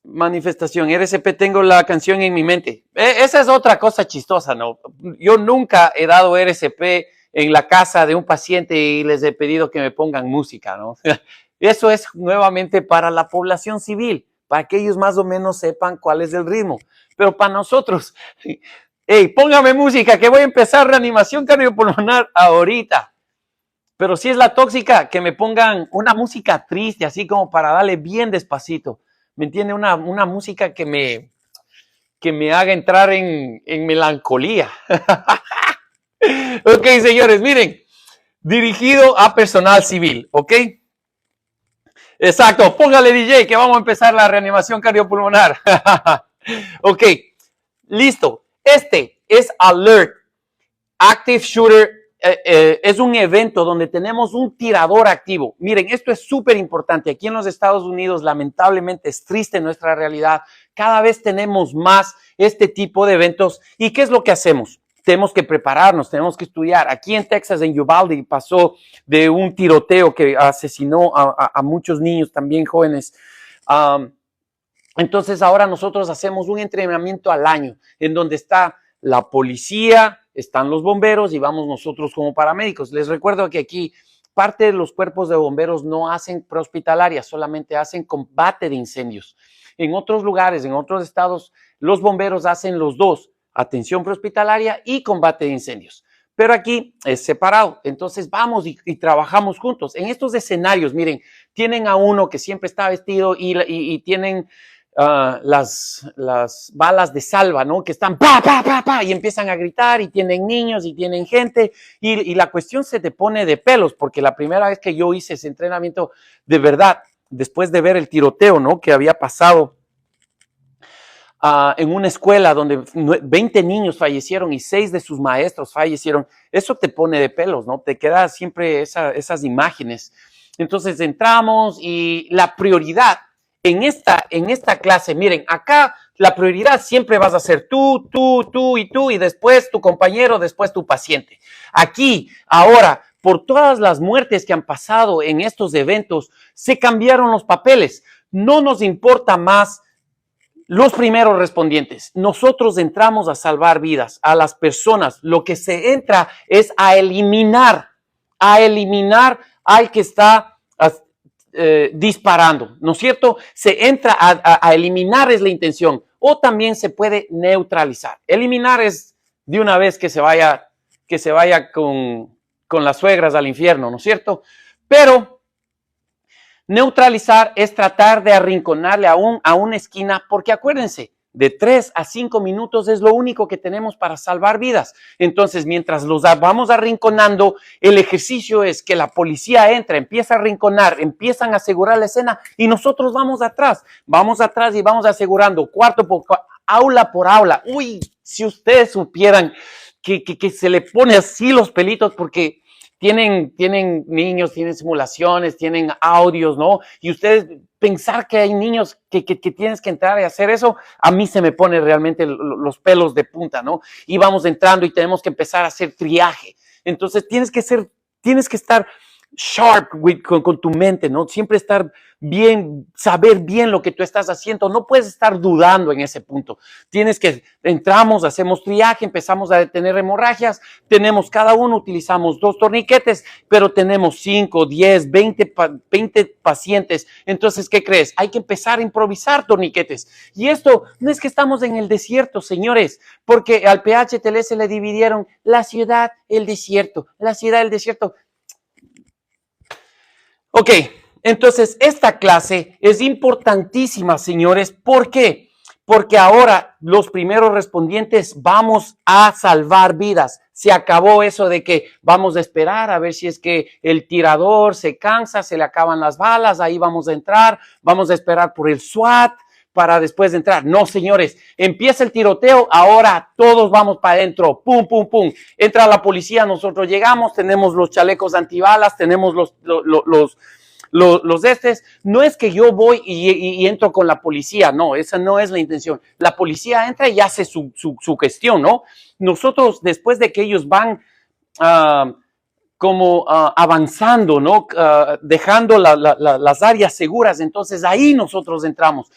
manifestación, RCP, tengo la canción en mi mente. Esa es otra cosa chistosa, ¿no? Yo nunca he dado RCP en la casa de un paciente y les he pedido que me pongan música, ¿no? Eso es nuevamente para la población civil, para que ellos más o menos sepan cuál es el ritmo. Pero para nosotros, hey, póngame música, que voy a empezar reanimación cardiopulmonar ahorita. Pero si es la tóxica, que me pongan una música triste, así como para darle bien despacito. ¿Me entiende? Una música que que me haga entrar en melancolía. Ok, señores, miren, dirigido a personal civil, ¿ok? Exacto, póngale DJ que vamos a empezar la reanimación cardiopulmonar. Ok, listo. Este es Alert, Active Shooter. Es un evento donde tenemos un tirador activo. Miren, esto es súper importante. Aquí en los Estados Unidos, lamentablemente, es triste nuestra realidad. Cada vez tenemos más este tipo de eventos. ¿Y qué es lo que hacemos? Tenemos que prepararnos, tenemos que estudiar. Aquí en Texas, en Uvalde, pasó de un tiroteo que asesinó a muchos niños, también jóvenes. Entonces ahora nosotros hacemos un entrenamiento al año en donde está la policía, están los bomberos y vamos nosotros como paramédicos. Les recuerdo que aquí parte de los cuerpos de bomberos no hacen prehospitalaria, solamente hacen combate de incendios. En otros lugares, en otros estados, los bomberos hacen los dos, atención prehospitalaria y combate de incendios. Pero aquí es separado, entonces vamos y trabajamos juntos. En estos escenarios, miren, tienen a uno que siempre está vestido y tienen las balas de salva, ¿no? Que están pa, pa, pa, pa, y empiezan a gritar y tienen niños y tienen gente y la cuestión se te pone de pelos porque la primera vez que yo hice ese entrenamiento, de verdad, después de ver el tiroteo, ¿no? Que había pasado en una escuela donde 20 niños fallecieron y 6 de sus maestros fallecieron, eso te pone de pelos, ¿no? Te quedan siempre esas imágenes. Entonces entramos y la prioridad en esta clase, miren, acá la prioridad siempre vas a ser tú y después tu compañero, después tu paciente. Aquí, ahora, por todas las muertes que han pasado en estos eventos, se cambiaron los papeles. No nos importa más los primeros respondientes. Nosotros entramos a salvar vidas, a las personas. Lo que se entra es a eliminar al que está disparando, ¿no es cierto? Se entra a eliminar, es la intención, o también se puede neutralizar. Eliminar es de una vez que se vaya con las suegras al infierno, ¿no es cierto? Pero neutralizar es tratar de arrinconarle a una esquina, porque acuérdense, de 3 a 5 minutos es lo único que tenemos para salvar vidas. Entonces, mientras los vamos arrinconando, el ejercicio es que la policía entra, empieza a arrinconar, empiezan a asegurar la escena y nosotros vamos atrás y vamos asegurando cuarto por cuarto, aula por aula. Uy, si ustedes supieran que se le pone así los pelitos porque tienen niños, tienen simulaciones, tienen audios, ¿no? Y ustedes pensar que hay niños que tienes que entrar y hacer eso, a mí se me pone realmente los pelos de punta, ¿no? Y vamos entrando y tenemos que empezar a hacer triaje. Entonces tienes que estar sharp con tu mente, ¿no? Siempre estar bien, saber bien lo que tú estás haciendo. No puedes estar dudando en ese punto. Entramos, hacemos triaje, empezamos a detener hemorragias, cada uno utilizamos 2 torniquetes, pero tenemos 5, 10, 20 pacientes. Entonces, ¿qué crees? Hay que empezar a improvisar torniquetes. Y esto no es que estamos en el desierto, señores, porque al PHTLS le dividieron la ciudad, el desierto, la ciudad, el desierto. Ok, entonces esta clase es importantísima, señores. ¿Por qué? Porque ahora los primeros respondientes vamos a salvar vidas. Se acabó eso de que vamos a esperar a ver si es que el tirador se cansa, se le acaban las balas, ahí vamos a entrar, vamos a esperar por el SWAT para después de entrar. No, señores, empieza el tiroteo, ahora todos vamos para adentro, pum, pum, pum. Entra la policía, nosotros llegamos, tenemos los chalecos antibalas, tenemos los estes. No es que yo voy y entro con la policía, no, esa no es la intención. La policía entra y hace su gestión, ¿no? Nosotros, después de que ellos van avanzando, ¿no? Dejando las áreas seguras, entonces ahí nosotros entramos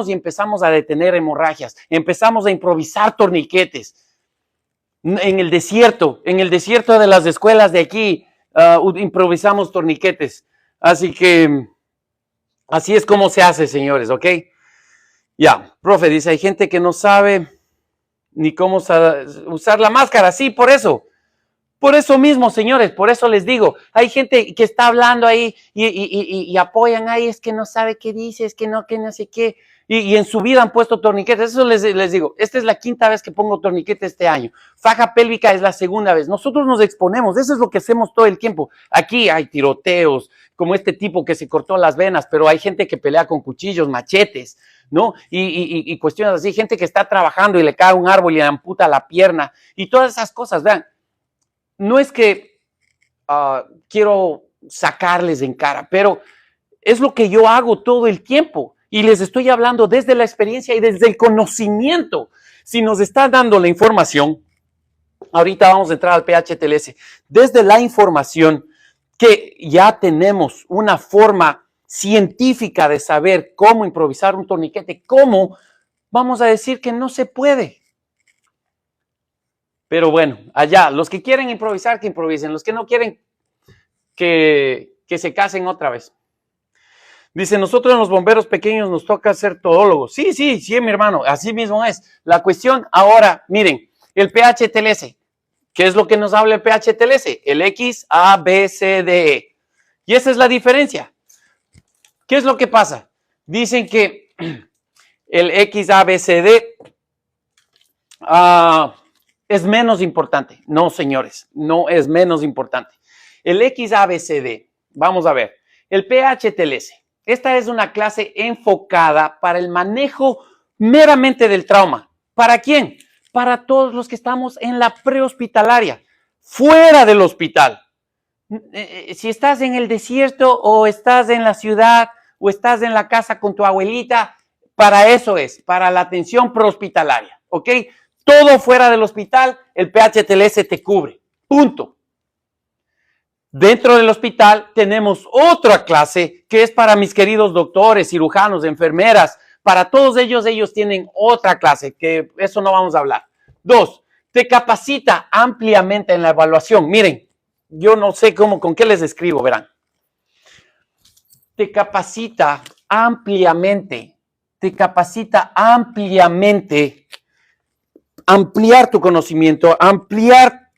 y empezamos a detener hemorragias, empezamos a improvisar torniquetes. En el desierto de las escuelas de aquí, improvisamos torniquetes. Así que, así es como se hace, señores, ¿ok? Ya, profe, dice, hay gente que no sabe ni cómo usar la máscara. Sí, por eso mismo, señores, por eso les digo, hay gente que está hablando ahí y apoyan ahí, es que no sabe qué dice, es que no sé qué. y en su vida han puesto torniquetes. Eso les digo, esta es la quinta vez que pongo torniquete este año. Faja pélvica es la segunda vez. Nosotros nos exponemos, eso es lo que hacemos todo el tiempo. Aquí hay tiroteos, como este tipo que se cortó las venas, pero hay gente que pelea con cuchillos, machetes, ¿no? Y cuestiones así, gente que está trabajando y le cae un árbol y le amputa la pierna y todas esas cosas. Vean, no es que quiero sacarles en cara, pero es lo que yo hago todo el tiempo y les estoy hablando desde la experiencia y desde el conocimiento. Si nos está dando la información, ahorita vamos a entrar al PHTLS, desde la información que ya tenemos una forma científica de saber cómo improvisar un torniquete, cómo vamos a decir que no se puede. Pero bueno, allá, los que quieren improvisar, que improvisen, los que no quieren, que se casen otra vez. Dice, nosotros en los bomberos pequeños nos toca ser todólogos. Sí, mi hermano, así mismo es. La cuestión ahora, miren, el PHTLS, ¿qué es lo que nos habla el PHTLS? El X, A, B, C, D, E. Y esa es la diferencia. ¿Qué es lo que pasa? Dicen que el X, A, B, C, D es menos importante. No, señores, no es menos importante. El X, A, B, C, D, vamos a ver, el PHTLS. Esta es una clase enfocada para el manejo meramente del trauma. ¿Para quién? Para todos los que estamos en la prehospitalaria, fuera del hospital. Si estás en el desierto o estás en la ciudad o estás en la casa con tu abuelita, para eso es, para la atención prehospitalaria, ¿ok? Todo fuera del hospital, el PHTLS te cubre, punto. Dentro del hospital tenemos otra clase que es para mis queridos doctores, cirujanos, enfermeras. Para todos ellos tienen otra clase, que eso no vamos a hablar. 2, te capacita ampliamente en la evaluación. Miren, yo no sé con qué les escribo, verán. Te capacita ampliamente, ampliar tu conocimiento, ampliar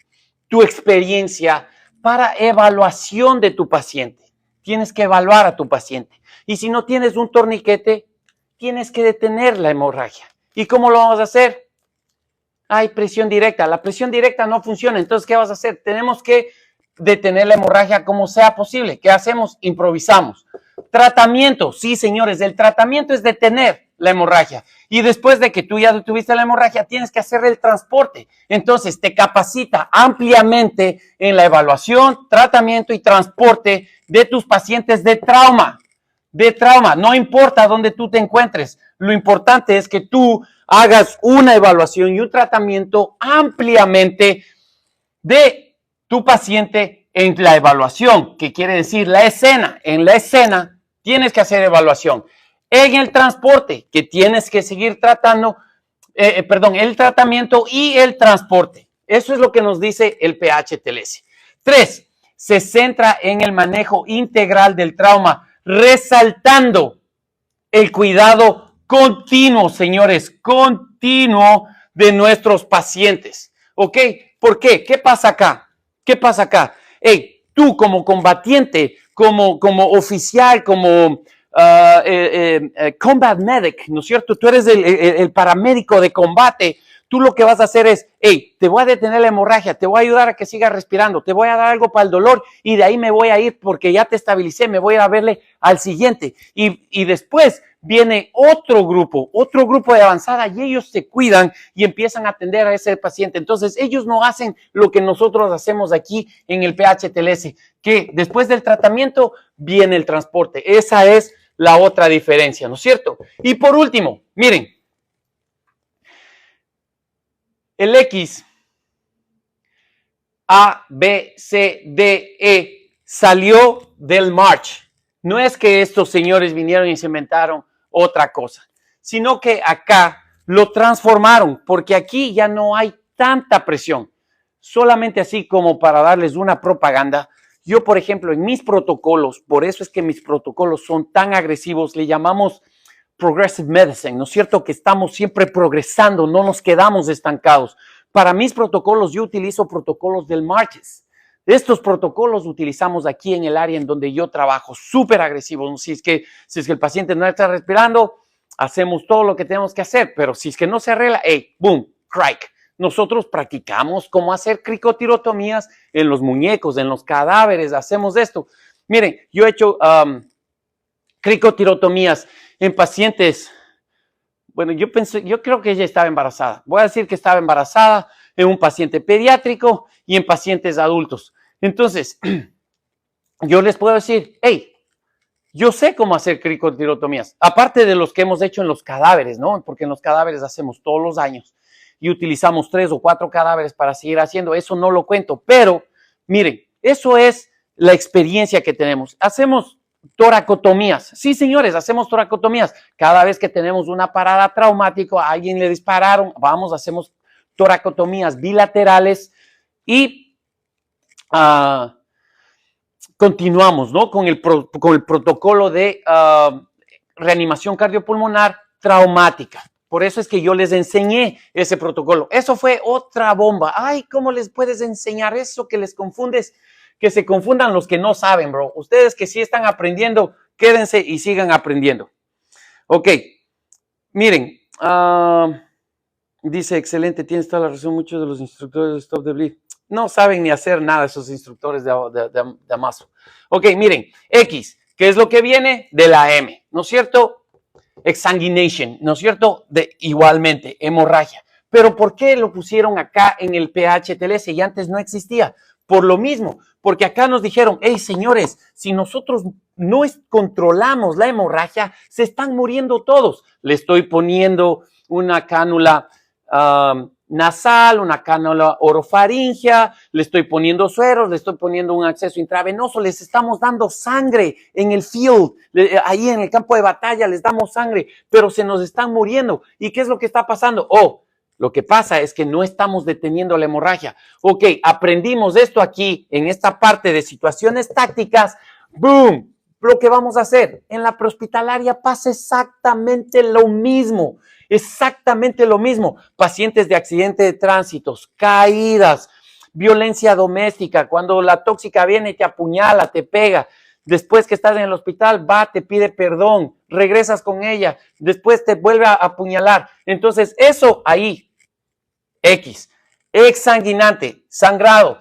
tu experiencia, para evaluación de tu paciente. Tienes que evaluar a tu paciente. Y si no tienes un torniquete, tienes que detener la hemorragia. ¿Y cómo lo vamos a hacer? Hay presión directa. La presión directa no funciona. Entonces, ¿qué vas a hacer? Tenemos que detener la hemorragia como sea posible. ¿Qué hacemos? Improvisamos. Tratamiento. Sí, señores, el tratamiento es detener la hemorragia. Y después de que tú ya tuviste la hemorragia, tienes que hacer el transporte. Entonces, te capacita ampliamente en la evaluación, tratamiento y transporte de tus pacientes de trauma. De trauma, no importa dónde tú te encuentres. Lo importante es que tú hagas una evaluación y un tratamiento ampliamente de tu paciente en la evaluación, que quiere decir la escena. En la escena tienes que hacer evaluación. En el transporte, que tienes que seguir tratando, el tratamiento y el transporte. Eso es lo que nos dice el PHTLS. 3, se centra en el manejo integral del trauma, resaltando el cuidado continuo, señores, continuo de nuestros pacientes. ¿Ok? ¿Por qué? ¿Qué pasa acá? ¿Qué pasa acá? Hey, tú como combatiente, como oficial, como combat medic, ¿no es cierto? Tú eres el paramédico de combate. Tú lo que vas a hacer es, hey, te voy a detener la hemorragia, te voy a ayudar a que sigas respirando, te voy a dar algo para el dolor y de ahí me voy a ir porque ya te estabilicé, me voy a ir a verle al siguiente. Y después viene otro grupo de avanzada y ellos se cuidan y empiezan a atender a ese paciente. Entonces, ellos no hacen lo que nosotros hacemos aquí en el PHTLS, que después del tratamiento viene el transporte. Esa es la otra diferencia, ¿no es cierto? Y por último, miren, el X, A, B, C, D, E salió del March. No es que estos señores vinieron y se inventaron otra cosa, sino que acá lo transformaron, porque aquí ya no hay tanta presión. Solamente así como para darles una propaganda. Yo, por ejemplo, en mis protocolos, por eso es que mis protocolos son tan agresivos, le llamamos Progressive Medicine, ¿no es cierto? Que estamos siempre progresando, no nos quedamos estancados. Para mis protocolos, yo utilizo protocolos del Marches. Estos protocolos utilizamos aquí en el área en donde yo trabajo, súper agresivos. Si es que el paciente no está respirando, hacemos todo lo que tenemos que hacer, pero si es que no se arregla, hey, boom, crack. Nosotros practicamos cómo hacer cricotirotomías en los muñecos, en los cadáveres, hacemos esto. Miren, yo he hecho cricotirotomías en pacientes. Bueno, yo creo que ella estaba embarazada. Voy a decir que estaba embarazada en un paciente pediátrico y en pacientes adultos. Entonces, yo les puedo decir, hey, yo sé cómo hacer cricotirotomías, aparte de los que hemos hecho en los cadáveres, ¿no? Porque en los cadáveres hacemos todos los años y utilizamos 3 o 4 cadáveres para seguir haciendo. Eso no lo cuento, pero miren, eso es la experiencia que tenemos. Hacemos toracotomías. Sí, señores, hacemos toracotomías. Cada vez que tenemos una parada traumática, a alguien le dispararon, vamos, hacemos toracotomías bilaterales y continuamos, ¿no? Con el protocolo de reanimación cardiopulmonar traumática. Por eso es que yo les enseñé ese protocolo. Eso fue otra bomba. Ay, ¿cómo les puedes enseñar eso que les confundes? Que se confundan los que no saben, bro. Ustedes que sí están aprendiendo, quédense y sigan aprendiendo. Ok, miren, dice, excelente, tienes toda la razón, muchos de los instructores de Stop the Bleed no saben ni hacer nada esos instructores de Amazo. Ok, miren, X, ¿qué es lo que viene? De la M, ¿no es cierto? Exsanguination, ¿no es cierto? Igualmente, hemorragia. Pero ¿por qué lo pusieron acá en el PHTLS y antes no existía? Por lo mismo, porque acá nos dijeron, hey, señores, si nosotros no controlamos la hemorragia, se están muriendo todos. Le estoy poniendo una cánula nasal, una cánula orofaringea, le estoy poniendo sueros, le estoy poniendo un acceso intravenoso, les estamos dando sangre en el field, ahí en el campo de batalla les damos sangre, pero se nos están muriendo. ¿Y qué es lo que está pasando? Lo que pasa es que no estamos deteniendo la hemorragia. Ok, aprendimos esto aquí, en esta parte de situaciones tácticas, ¡boom! Lo que vamos a hacer en la prehospitalaria pasa exactamente lo mismo. Exactamente lo mismo. Pacientes de accidente de tránsitos, caídas, violencia doméstica, cuando la tóxica viene y te apuñala, te pega. Después que estás en el hospital, va, te pide perdón, regresas con ella, después te vuelve a apuñalar. Entonces, eso ahí, X, exsanguinante, sangrado,